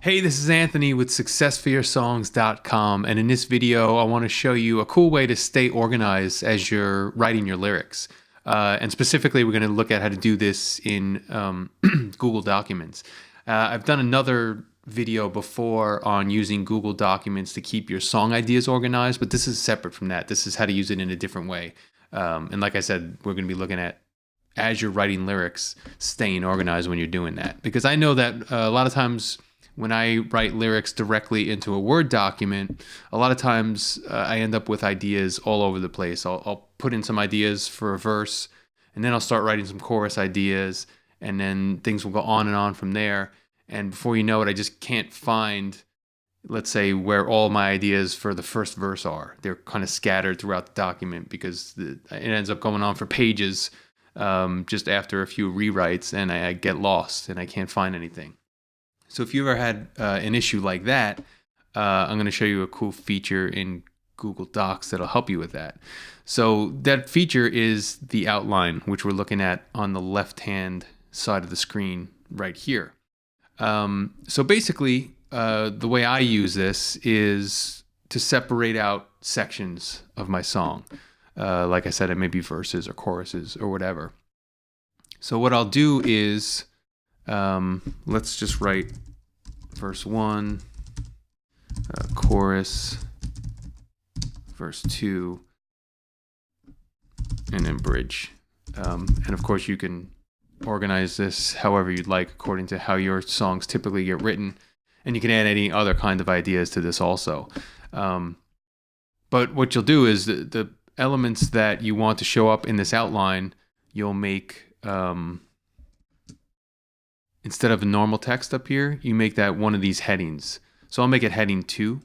Hey, this is Anthony with SuccessForYourSongs.com, and in this video, I want to show you a cool way to stay organized as you're writing your lyrics. And specifically, we're going to look at how to do this in Google Documents. I've done another video before on using Google Documents to keep your song ideas organized, but this is separate from that. This is how to use it in a different way. And like I said, we're going to be looking at as you're writing lyrics, staying organized when you're doing that. Because I know that a lot of times when I write lyrics directly into a Word document, a lot of times I end up with ideas all over the place. I'll put in some ideas for a verse, and then I'll start writing some chorus ideas, and then things will go on and on from there. And before you know it, I just can't find, let's say, where all my ideas for the first verse are. They're kind of scattered throughout the document because it ends up going on for pages just after a few rewrites, and I get lost and I can't find anything. So if you ever had an issue like that, I'm going to show you a cool feature in Google Docs that'll help you with that. So that feature is the outline, which we're looking at on the left-hand side of the screen right here. So basically, the way I use this is to separate out sections of my song. Like I said, it may be verses or choruses or whatever. So what I'll do is, let's just write verse 1, chorus, verse 2, and then bridge. And of course you can organize this however you'd like according to how your songs typically get written, and you can add any other kind of ideas to this also. But what you'll do is the elements that you want to show up in this outline, you'll make instead of a normal text up here, you make that one of these headings. So I'll make it heading 2.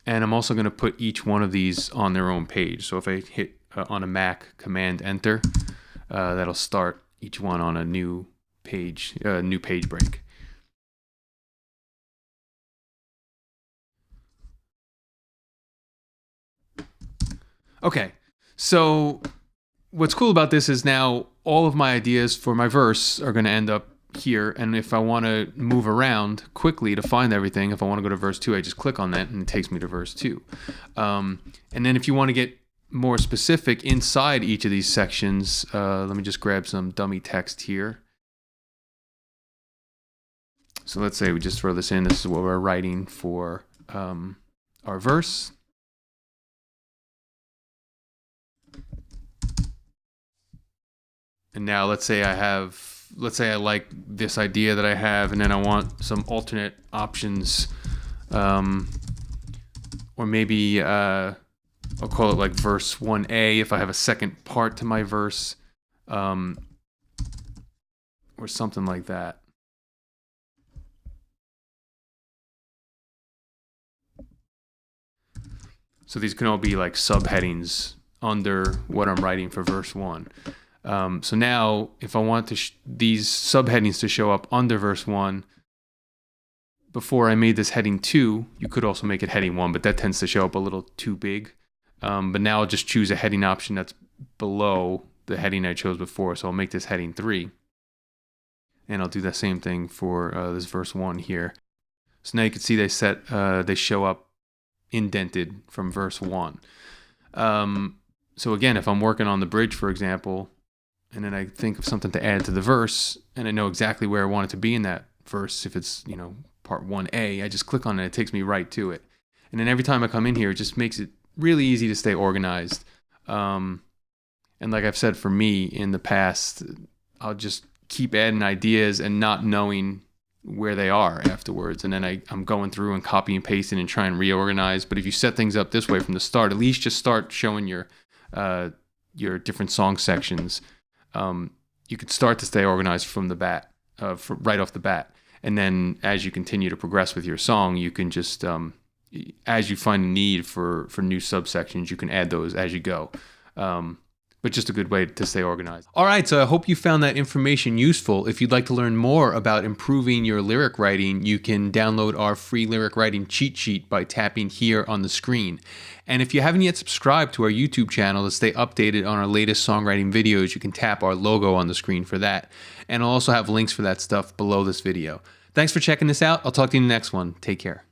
And I'm also going to put each one of these on their own page. So if I hit on a Mac, Command Enter, that'll start each one on a new page break. Okay, so what's cool about this is now all of my ideas for my verse are going to end up here, and if I want to move around quickly to find everything, if I want to go to verse 2, I just click on that and it takes me to verse 2. And then if you want to get more specific inside each of these sections, let me just grab some dummy text here. So let's say we just throw this in. This is what we're writing for our verse. And now let's say I like this idea that I have, and then I want some alternate options, or maybe I'll call it like verse 1A if I have a second part to my verse, or something like that. So these can all be like subheadings under what I'm writing for verse 1. So now, if I want these subheadings to show up under verse 1, before I made this heading 2, you could also make it heading 1, but that tends to show up a little too big. But now I'll just choose a heading option that's below the heading I chose before. So I'll make this heading 3. And I'll do the same thing for this verse 1 here. So now you can see they show up indented from verse 1. So again, if I'm working on the bridge, for example, and then I think of something to add to the verse, and I know exactly where I want it to be in that verse. If it's, part 1A, I just click on it. It takes me right to it. And then every time I come in here, it just makes it really easy to stay organized. And like I've said, for me in the past, I'll just keep adding ideas and not knowing where they are afterwards. And then I'm going through and copy and pasting and trying to reorganize. But if you set things up this way from the start, at least just start showing your different song sections. You could start to stay organized from the bat, right off the bat. And then as you continue to progress with your song, you can just, as you find a need for new subsections, you can add those as you go. But but just a good way to stay organized. All right, so I hope you found that information useful. If you'd like to learn more about improving your lyric writing, you can download our free lyric writing cheat sheet by tapping here on the screen. And if you haven't yet subscribed to our YouTube channel to stay updated on our latest songwriting videos, you can tap our logo on the screen for that. And I'll also have links for that stuff below this video. Thanks for checking this out. I'll talk to you in the next one. Take care.